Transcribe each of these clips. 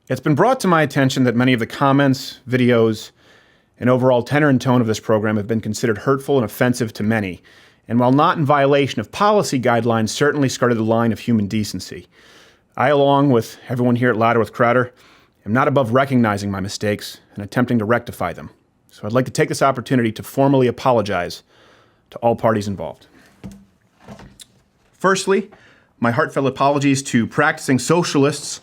It's been brought to my attention that many of the comments, videos, and overall tenor and tone of this program have been considered hurtful and offensive to many, and while not in violation of policy guidelines, certainly skirted the line of human decency. I, along with everyone here at Louder with Crowder, am not above recognizing my mistakes and attempting to rectify them. So I'd like to take this opportunity to formally apologize to all parties involved. Firstly, my heartfelt apologies to practicing socialists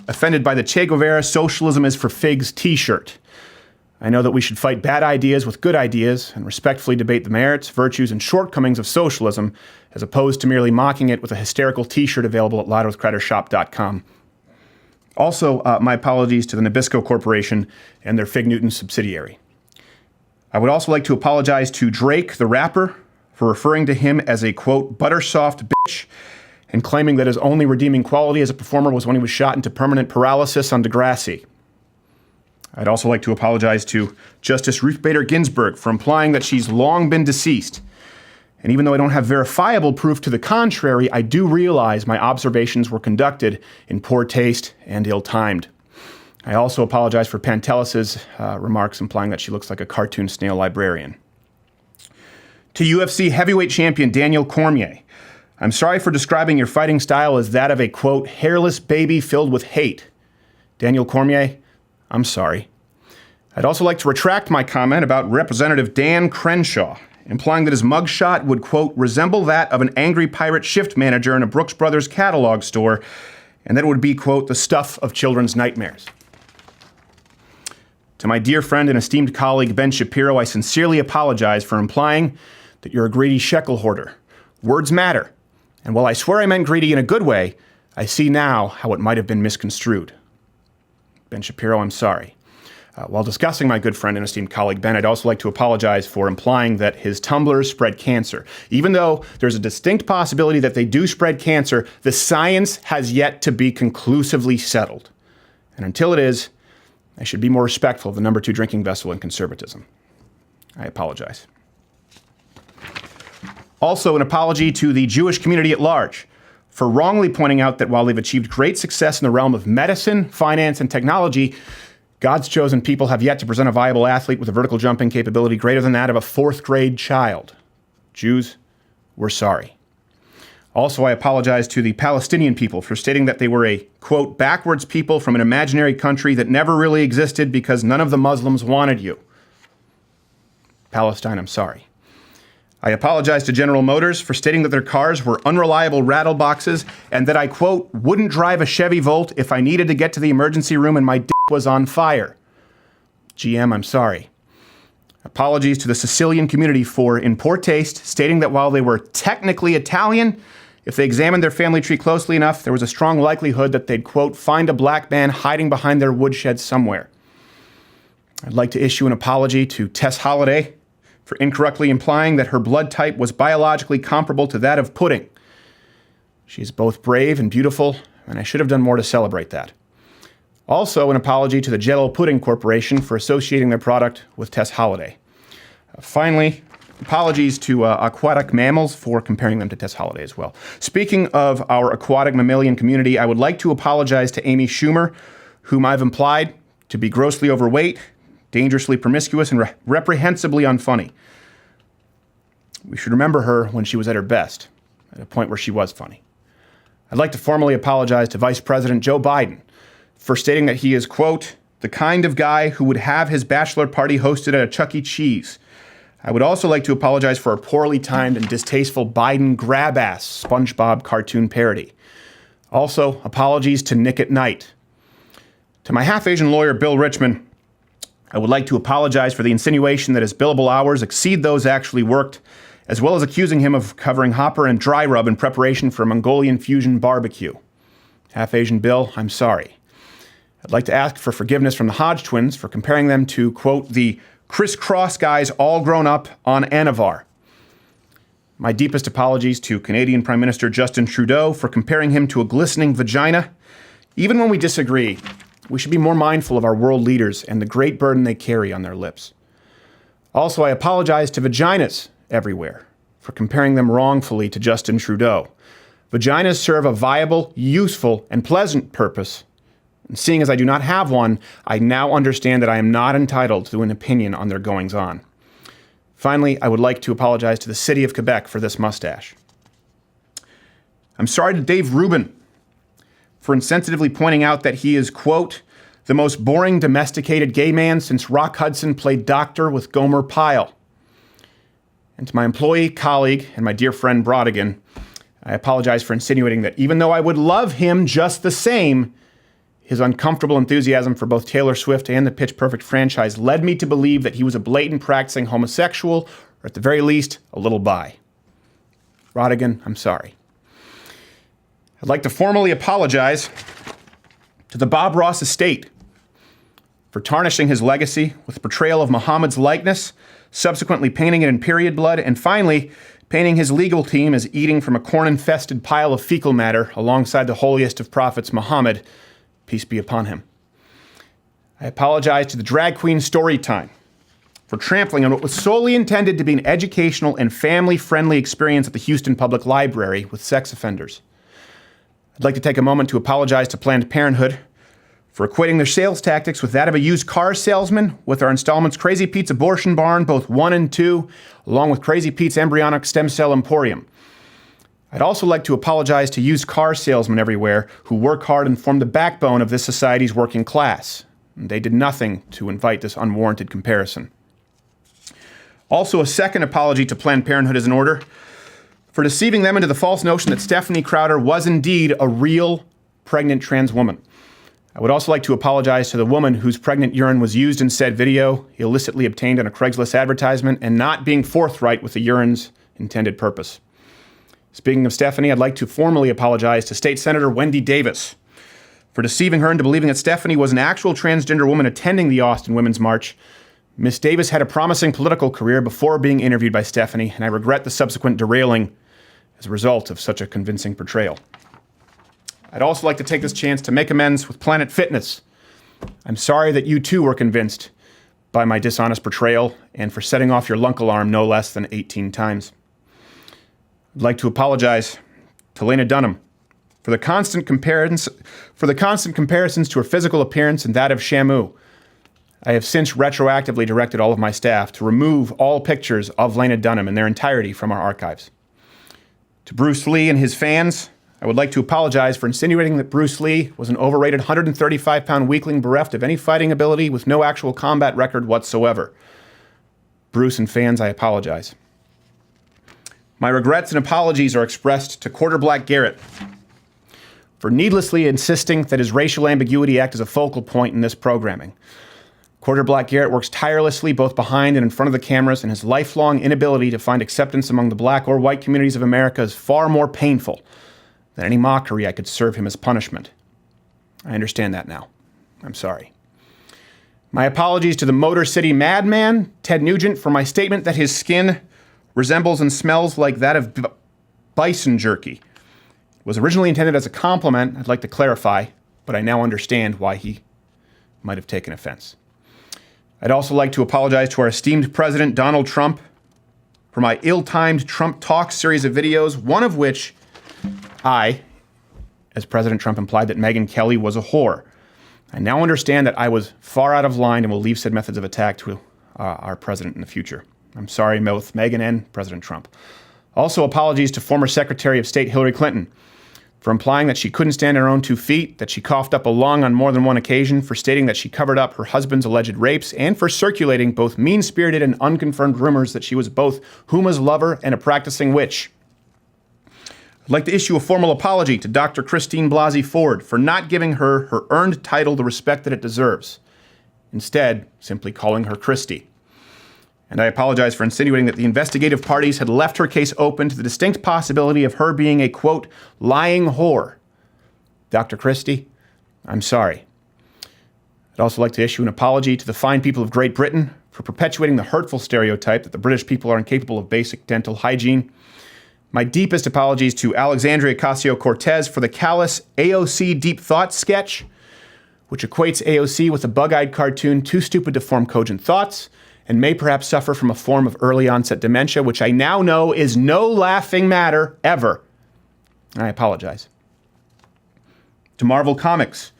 offended by the Che Guevara Socialism is for Figs t-shirt. I know that we should fight bad ideas with good ideas and respectfully debate the merits, virtues, and shortcomings of socialism, as opposed to merely mocking it with a hysterical t-shirt available at louderwithcrowdershop.com. Also, my apologies to the Nabisco Corporation and their Fig Newton subsidiary. I would also like to apologize to Drake, the rapper, for referring to him as a, quote, buttersoft bitch, and claiming that his only redeeming quality as a performer was when he was shot into permanent paralysis on Degrassi. I'd also like to apologize to Justice Ruth Bader Ginsburg for implying that she's long been deceased. And even though I don't have verifiable proof to the contrary, I do realize my observations were conducted in poor taste and ill-timed. I also apologize for Pantelis's remarks implying that she looks like a cartoon snail librarian. To UFC heavyweight champion Daniel Cormier, I'm sorry for describing your fighting style as that of a, quote, hairless baby filled with hate. Daniel Cormier, I'm sorry. I'd also like to retract my comment about Representative Dan Crenshaw, implying that his mugshot would, quote, resemble that of an angry pirate shift manager in a Brooks Brothers catalog store, and that it would be, quote, the stuff of children's nightmares. To my dear friend and esteemed colleague Ben Shapiro, I sincerely apologize for implying that you're a greedy shekel hoarder. Words matter. And while I swear I meant greedy in a good way, I see now how it might have been misconstrued. Ben Shapiro, I'm sorry. While discussing my good friend and esteemed colleague Ben, I'd also like to apologize for implying that his tumblers spread cancer. Even though there's a distinct possibility that they do spread cancer, the science has yet to be conclusively settled. And until it is, I should be more respectful of the number 2 drinking vessel in conservatism. I apologize. Also, an apology to the Jewish community at large for wrongly pointing out that while they've achieved great success in the realm of medicine, finance, and technology, God's chosen people have yet to present a viable athlete with a vertical jumping capability greater than that of a 4th grade child. Jews, we're sorry. Also, I apologize to the Palestinian people for stating that they were a, quote, backwards people from an imaginary country that never really existed because none of the Muslims wanted you. Palestine, I'm sorry. I apologize to General Motors for stating that their cars were unreliable rattle boxes and that I, quote, wouldn't drive a Chevy Volt if I needed to get to the emergency room and my dick was on fire. GM, I'm sorry. Apologies to the Sicilian community for, in poor taste, stating that while they were technically Italian, if they examined their family tree closely enough, there was a strong likelihood that they'd, quote, find a black man hiding behind their woodshed somewhere. I'd like to issue an apology to Tess Holliday for incorrectly implying that her blood type was biologically comparable to that of pudding. She is both brave and beautiful, and I should have done more to celebrate that. Also, an apology to the Jell-O Pudding Corporation for associating their product with Tess Holliday. Finally, apologies to aquatic mammals for comparing them to Tess Holliday as well. Speaking of our aquatic mammalian community, I would like to apologize to Amy Schumer, whom I've implied to be grossly overweight, dangerously promiscuous, and reprehensibly unfunny. We should remember her when she was at her best, at a point where she was funny. I'd like to formally apologize to Vice President Joe Biden for stating that he is, quote, the kind of guy who would have his bachelor party hosted at a Chuck E. Cheese. I would also like to apologize for a poorly timed and distasteful Biden grab-ass SpongeBob cartoon parody. Also, apologies to Nick at Night. To my half-Asian lawyer, Bill Richmond, I would like to apologize for the insinuation that his billable hours exceed those actually worked, as well as accusing him of covering Hopper and dry rub in preparation for Mongolian fusion barbecue. Half-Asian Bill, I'm sorry. I'd like to ask for forgiveness from the Hodge twins for comparing them to, quote, the crisscross guys all grown up on Anavar. My deepest apologies to Canadian Prime Minister Justin Trudeau for comparing him to a glistening vagina. Even when we disagree, we should be more mindful of our world leaders and the great burden they carry on their lips. Also, I apologize to vaginas everywhere for comparing them wrongfully to Justin Trudeau. Vaginas serve a viable, useful, and pleasant purpose, And seeing as I do not have one, I now understand that I am not entitled to an opinion on their goings-on. Finally, I would like to apologize to the city of Quebec for this mustache. I'm sorry to Dave Rubin for insensitively pointing out that he is, quote, the most boring domesticated gay man since Rock Hudson played doctor with Gomer Pyle. And to my employee, colleague, and my dear friend Brodigan, I apologize for insinuating that even though I would love him just the same, his uncomfortable enthusiasm for both Taylor Swift and the Pitch Perfect franchise led me to believe that he was a blatant practicing homosexual, or at the very least, a little bi. Brodigan, I'm sorry. I'd like to formally apologize to the Bob Ross estate for tarnishing his legacy with portrayal of Muhammad's likeness, subsequently painting it in period blood, and finally, painting his legal team as eating from a corn-infested pile of fecal matter alongside the holiest of prophets, Muhammad, peace be upon him. I apologize to the Drag Queen Storytime for trampling on what was solely intended to be an educational and family-friendly experience at the Houston Public Library with sex offenders. I'd like to take a moment to apologize to Planned Parenthood for equating their sales tactics with that of a used car salesman with our installments Crazy Pete's Abortion Barn, both 1 and 2, along with Crazy Pete's Embryonic Stem Cell Emporium. I'd also like to apologize to used car salesmen everywhere who work hard and form the backbone of this society's working class. They did nothing to invite this unwarranted comparison. Also, a second apology to Planned Parenthood is in order for deceiving them into the false notion that Stephanie Crowder was indeed a real pregnant trans woman. I would also like to apologize to the woman whose pregnant urine was used in said video, illicitly obtained on a Craigslist advertisement, and not being forthright with the urine's intended purpose. Speaking of Stephanie, I'd like to formally apologize to State Senator Wendy Davis for deceiving her into believing that Stephanie was an actual transgender woman attending the Austin Women's March. Miss Davis had a promising political career before being interviewed by Stephanie, and I regret the subsequent derailing as a result of such a convincing portrayal. I'd also like to take this chance to make amends with Planet Fitness. I'm sorry that you too were convinced by my dishonest portrayal and for setting off your lunk alarm no less than 18 times. I'd like to apologize to Lena Dunham for the constant comparisons to her physical appearance and that of Shamu. I have since retroactively directed all of my staff to remove all pictures of Lena Dunham in their entirety from our archives. To Bruce Lee and his fans, I would like to apologize for insinuating that Bruce Lee was an overrated 135-pound weakling bereft of any fighting ability with no actual combat record whatsoever. Bruce and fans, I apologize. My regrets and apologies are expressed to Quarter Black Garrett for needlessly insisting that his racial ambiguity act as a focal point in this programming. Quarter Black Garrett works tirelessly both behind and in front of the cameras, and his lifelong inability to find acceptance among the black or white communities of America is far more painful than any mockery I could serve him as punishment. I understand that now. I'm sorry. My apologies to the Motor City madman, Ted Nugent, for my statement that his skin resembles and smells like that of bison jerky. It was originally intended as a compliment, I'd like to clarify, but I now understand why he might have taken offense. I'd also like to apologize to our esteemed President Donald Trump for my ill-timed Trump Talk series of videos, one of which I, as President Trump, implied that Megyn Kelly was a whore. I now understand that I was far out of line and will leave said methods of attack to our president in the future. I'm sorry, both Megyn and President Trump. Also, apologies to former Secretary of State Hillary Clinton for implying that she couldn't stand on her own 2 feet, that she coughed up a lung on more than one occasion, for stating that she covered up her husband's alleged rapes, and for circulating both mean-spirited and unconfirmed rumors that she was both Huma's lover and a practicing witch. I'd like to issue a formal apology to Dr. Christine Blasey Ford for not giving her her earned title the respect that it deserves, instead simply calling her Christy. And I apologize for insinuating that the investigative parties had left her case open to the distinct possibility of her being a, quote, lying whore. Dr. Christie, I'm sorry. I'd also like to issue an apology to the fine people of Great Britain for perpetuating the hurtful stereotype that the British people are incapable of basic dental hygiene. My deepest apologies to Alexandria Ocasio-Cortez for the callous AOC Deep Thoughts sketch, which equates AOC with a bug-eyed cartoon too stupid to form cogent thoughts, and may perhaps suffer from a form of early onset dementia, which I now know is no laughing matter ever. I apologize. To Marvel Comics,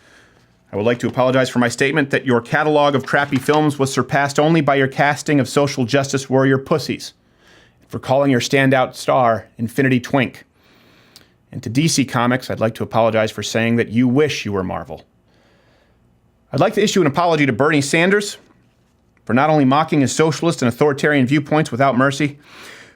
I would like to apologize for my statement that your catalog of crappy films was surpassed only by your casting of social justice warrior pussies, and for calling your standout star Infinity Twink. And to DC Comics, I'd like to apologize for saying that you wish you were Marvel. I'd like to issue an apology to Bernie Sanders for not only mocking his socialist and authoritarian viewpoints without mercy,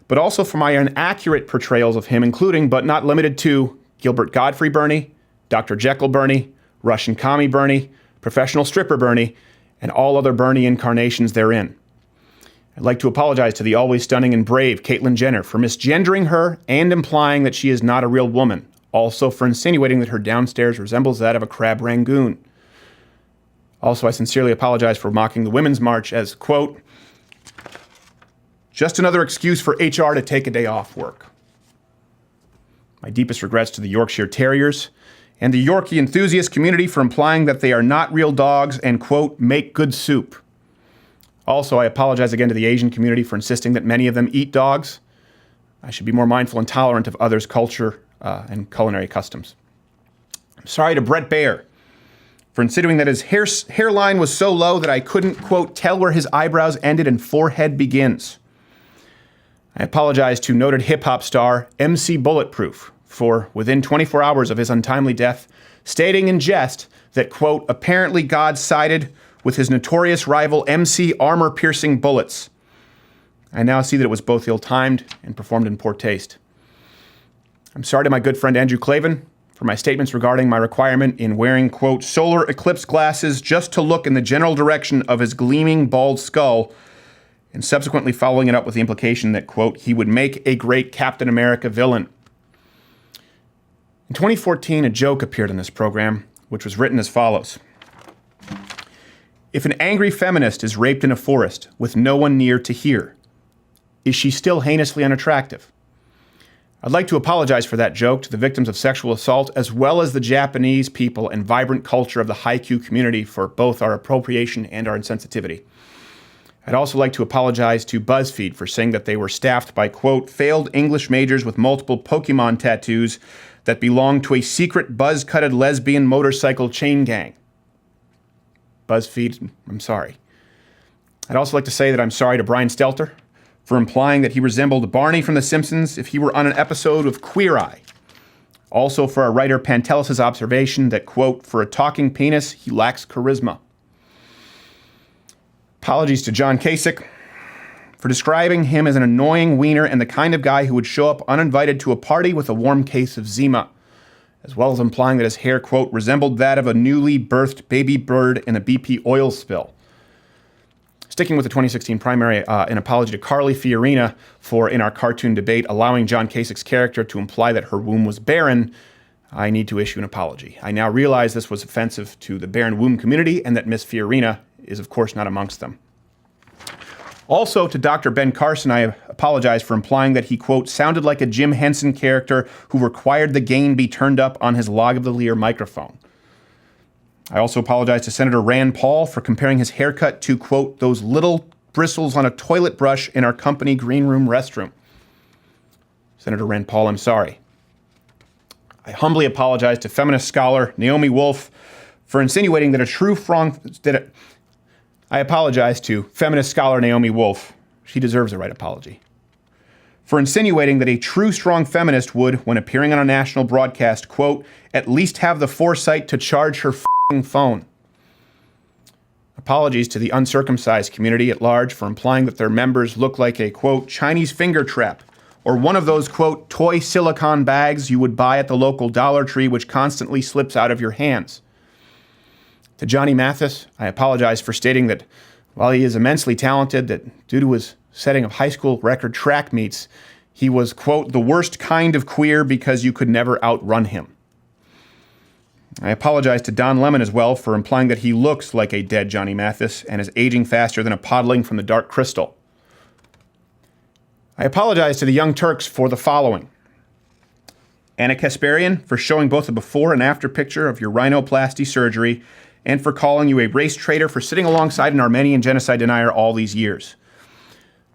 but also for my inaccurate portrayals of him, including, but not limited to, Gilbert Godfrey Bernie, Dr. Jekyll Bernie, Russian commie Bernie, professional stripper Bernie, and all other Bernie incarnations therein. I'd like to apologize to the always stunning and brave Caitlyn Jenner for misgendering her and implying that she is not a real woman, also for insinuating that her downstairs resembles that of a crab rangoon. Also, I sincerely apologize for mocking the Women's March as, quote, just another excuse for HR to take a day off work. My deepest regrets to the Yorkshire Terriers and the Yorkie enthusiast community for implying that they are not real dogs and, quote, make good soup. Also, I apologize again to the Asian community for insisting that many of them eat dogs. I should be more mindful and tolerant of others' culture and culinary customs. I'm sorry to Brett Baer for insinuating that his hairline was so low that I couldn't, quote, tell where his eyebrows ended and forehead begins. I apologize to noted hip-hop star MC Bulletproof for, within 24 hours of his untimely death, stating in jest that, quote, apparently God sided with his notorious rival MC Armor-Piercing Bullets. I now see that it was both ill-timed and performed in poor taste. I'm sorry to my good friend Andrew Clavin for my statements regarding my requirement in wearing, quote, solar eclipse glasses just to look in the general direction of his gleaming bald skull, and subsequently following it up with the implication that, quote, he would make a great Captain America villain. In 2014, a joke appeared in this program, which was written as follows. If an angry feminist is raped in a forest with no one near to hear, is she still heinously unattractive? I'd like to apologize for that joke to the victims of sexual assault, as well as the Japanese people and vibrant culture of the haiku community for both our appropriation and our insensitivity. I'd also like to apologize to BuzzFeed for saying that they were staffed by, quote, failed English majors with multiple Pokemon tattoos that belonged to a secret buzz-cutted lesbian motorcycle chain gang. BuzzFeed, I'm sorry. I'd also like to say that I'm sorry to Brian Stelter for implying that he resembled Barney from The Simpsons if he were on an episode of Queer Eye. Also for our writer Pantelis' observation that, quote, for a talking penis, he lacks charisma. Apologies to John Kasich for describing him as an annoying wiener and the kind of guy who would show up uninvited to a party with a warm case of Zima, as well as implying that his hair, quote, resembled that of a newly birthed baby bird in a BP oil spill. Sticking with the 2016 primary, an apology to Carly Fiorina for, in our cartoon debate, allowing John Kasich's character to imply that her womb was barren. I need to issue an apology. I now realize this was offensive to the barren womb community and that Miss Fiorina is, of course, not amongst them. Also, to Dr. Ben Carson, I apologize for implying that he, quote, sounded like a Jim Henson character who required the gain be turned up on his Log of the Lear microphone. I also apologize to Senator Rand Paul for comparing his haircut to, quote, those little bristles on a toilet brush in our company green room restroom. Senator Rand Paul, I'm sorry. I humbly apologize to feminist scholar Naomi Wolf for insinuating that I apologize to feminist scholar Naomi Wolf. She deserves a right apology. For insinuating that a true strong feminist would, when appearing on a national broadcast, quote, at least have the foresight to charge her phone. Apologies to the uncircumcised community at large for implying that their members look like a, quote, Chinese finger trap, or one of those, quote, toy silicone bags you would buy at the local Dollar Tree which constantly slips out of your hands. To Johnny Mathis, I apologize for stating that while he is immensely talented, that due to his setting of high school record track meets, he was, quote, the worst kind of queer because you could never outrun him. I apologize to Don Lemon as well for implying that he looks like a dead Johnny Mathis and is aging faster than a podling from the Dark Crystal. I apologize to the Young Turks for the following. Anna Kasparian for showing both a before and after picture of your rhinoplasty surgery and for calling you a race traitor for sitting alongside an Armenian genocide denier all these years.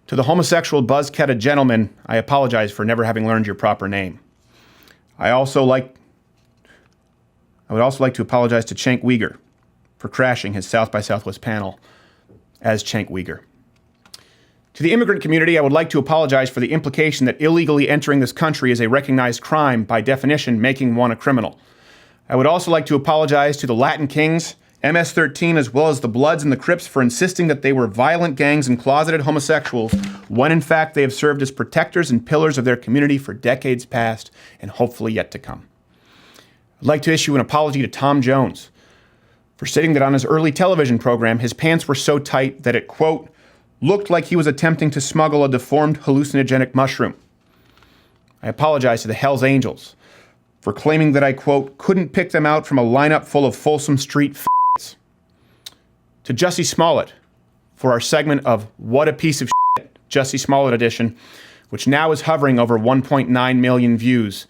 To the homosexual buzz-catted gentleman, I apologize for never having learned your proper name. I would also like to apologize to Cenk Uygur for crashing his South by Southwest panel as Cenk Uygur. To the immigrant community, I would like to apologize for the implication that illegally entering this country is a recognized crime, by definition, making one a criminal. I would also like to apologize to the Latin Kings, MS-13, as well as the Bloods and the Crips for insisting that they were violent gangs and closeted homosexuals, when in fact they have served as protectors and pillars of their community for decades past and hopefully yet to come. I'd like to issue an apology to Tom Jones for stating that on his early television program, his pants were so tight that it, quote, looked like he was attempting to smuggle a deformed hallucinogenic mushroom. I apologize to the Hells Angels for claiming that I, quote, couldn't pick them out from a lineup full of Folsom Street f***s. To Jussie Smollett for our segment of What a Piece of Shit, Jussie Smollett edition, which now is hovering over 1.9 million views.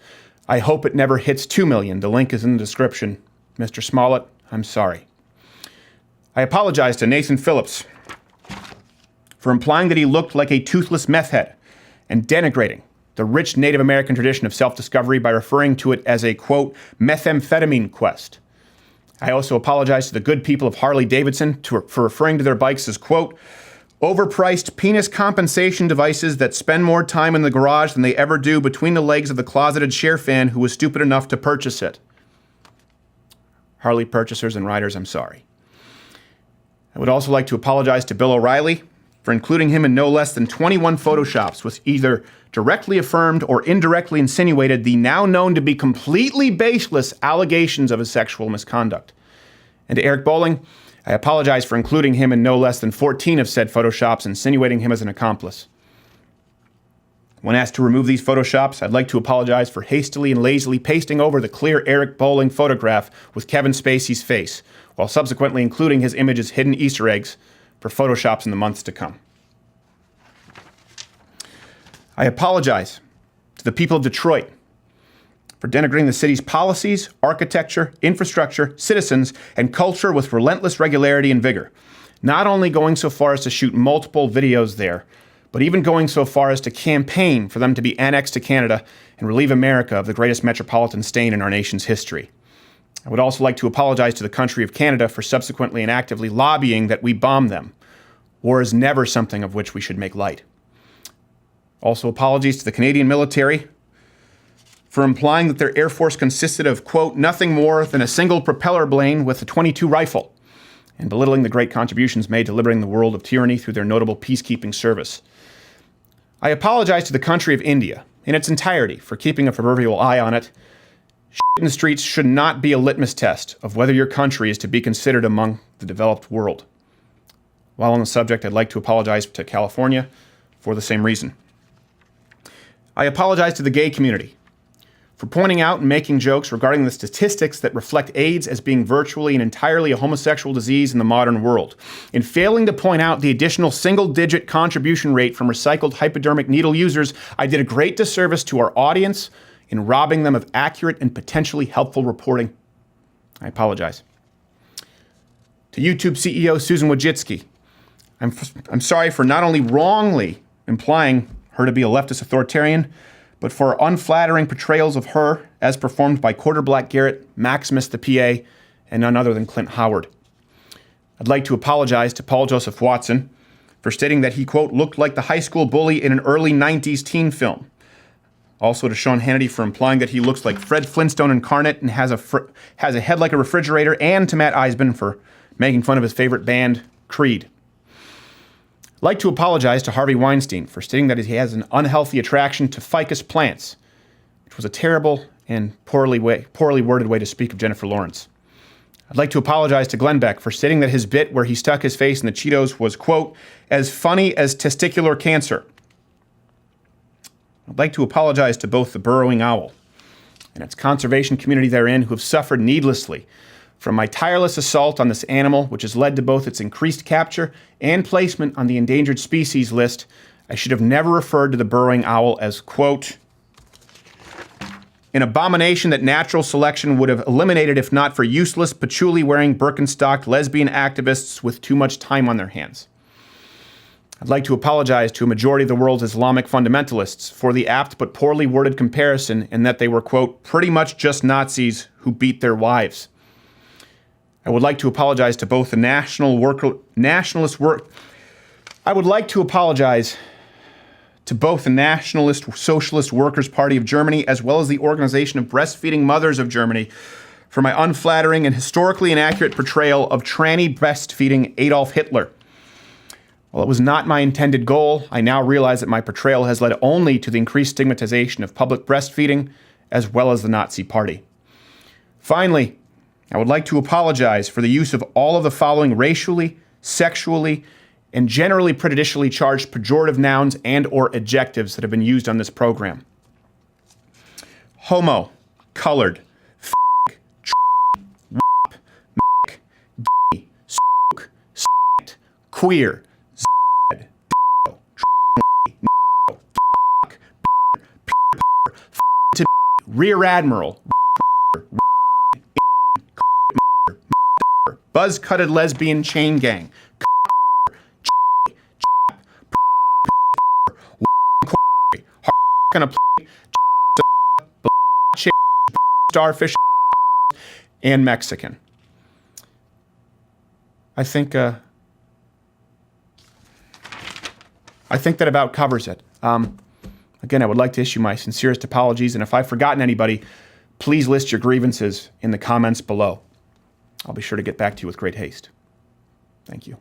I hope it never hits 2 million. The link is in the description. Mr. Smollett, I'm sorry. I apologize to Nathan Phillips for implying that he looked like a toothless meth head and denigrating the rich Native American tradition of self-discovery by referring to it as a, quote, methamphetamine quest. I also apologize to the good people of Harley-Davidson for referring to their bikes as, quote, overpriced penis compensation devices that spend more time in the garage than they ever do between the legs of the closeted share fan who was stupid enough to purchase it. Harley purchasers and riders, I'm sorry. I would also like to apologize to Bill O'Reilly for including him in no less than 21 photoshops, which either directly affirmed or indirectly insinuated the now known to be completely baseless allegations of his sexual misconduct. And to Eric Bolling, I apologize for including him in no less than 14 of said photoshops, insinuating him as an accomplice. When asked to remove these photoshops, I'd like to apologize for hastily and lazily pasting over the clear Eric Bolling photograph with Kevin Spacey's face, while subsequently including his image as hidden Easter eggs for photoshops in the months to come. I apologize to the people of Detroit for denigrating the city's policies, architecture, infrastructure, citizens, and culture with relentless regularity and vigor. Not only going so far as to shoot multiple videos there, but even going so far as to campaign for them to be annexed to Canada and relieve America of the greatest metropolitan stain in our nation's history. I would also like to apologize to the country of Canada for subsequently and actively lobbying that we bomb them. War is never something of which we should make light. Also, apologies to the Canadian military for implying that their Air Force consisted of, quote, nothing more than a single propeller plane with a .22 rifle, and belittling the great contributions made to liberating the world of tyranny through their notable peacekeeping service. I apologize to the country of India in its entirety for keeping a proverbial eye on it. Shit in the streets should not be a litmus test of whether your country is to be considered among the developed world. While on the subject, I'd like to apologize to California for the same reason. I apologize to the gay community for pointing out and making jokes regarding the statistics that reflect AIDS as being virtually and entirely a homosexual disease in the modern world, in failing to point out the additional single-digit contribution rate from recycled hypodermic needle users. I did a great disservice to our audience in robbing them of accurate and potentially helpful reporting. I apologize. To YouTube CEO Susan Wojcicki, I'm sorry for not only wrongly implying her to be a leftist authoritarian, but for unflattering portrayals of her as performed by Quarter Black Garrett, Maximus the PA, and none other than Clint Howard. I'd like to apologize to Paul Joseph Watson for stating that he, quote, looked like the high school bully in an early 90s teen film. Also to Sean Hannity for implying that he looks like Fred Flintstone incarnate and has a head like a refrigerator, and to Matt Eisman for making fun of his favorite band, Creed. I'd like to apologize to Harvey Weinstein for stating that he has an unhealthy attraction to ficus plants, which was a terrible and poorly worded way to speak of Jennifer Lawrence. I'd like to apologize to Glenn Beck for stating that his bit where he stuck his face in the Cheetos was, quote, as funny as testicular cancer. I'd like to apologize to both the burrowing owl and its conservation community therein who have suffered needlessly from my tireless assault on this animal, which has led to both its increased capture and placement on the endangered species list. I should have never referred to the burrowing owl as, quote, an abomination that natural selection would have eliminated if not for useless, patchouli-wearing, Birkenstocked lesbian activists with too much time on their hands. I'd like to apologize to a majority of the world's Islamic fundamentalists for the apt but poorly worded comparison in that they were, quote, pretty much just Nazis who beat their wives. I would like to apologize to both the Nationalist Socialist Workers' Party of Germany as well as the Organization of Breastfeeding Mothers of Germany for my unflattering and historically inaccurate portrayal of tranny breastfeeding Adolf Hitler. While it was not my intended goal, I now realize that my portrayal has led only to the increased stigmatization of public breastfeeding as well as the Nazi Party. Finally, I would like to apologize for the use of all of the following racially, sexually, and generally prejudicially charged pejorative nouns and or adjectives that have been used on this program. Homo, colored, f***, wop, mick, gay, spook, scat, queer, zed, d***o, no, fuck, to rear admiral, buzz-cutted lesbian chain gang, starfish, and Mexican. I think that about covers it. Again, I would like to issue my sincerest apologies, and if I've forgotten anybody, please list your grievances in the comments below. I'll be sure to get back to you with great haste. Thank you.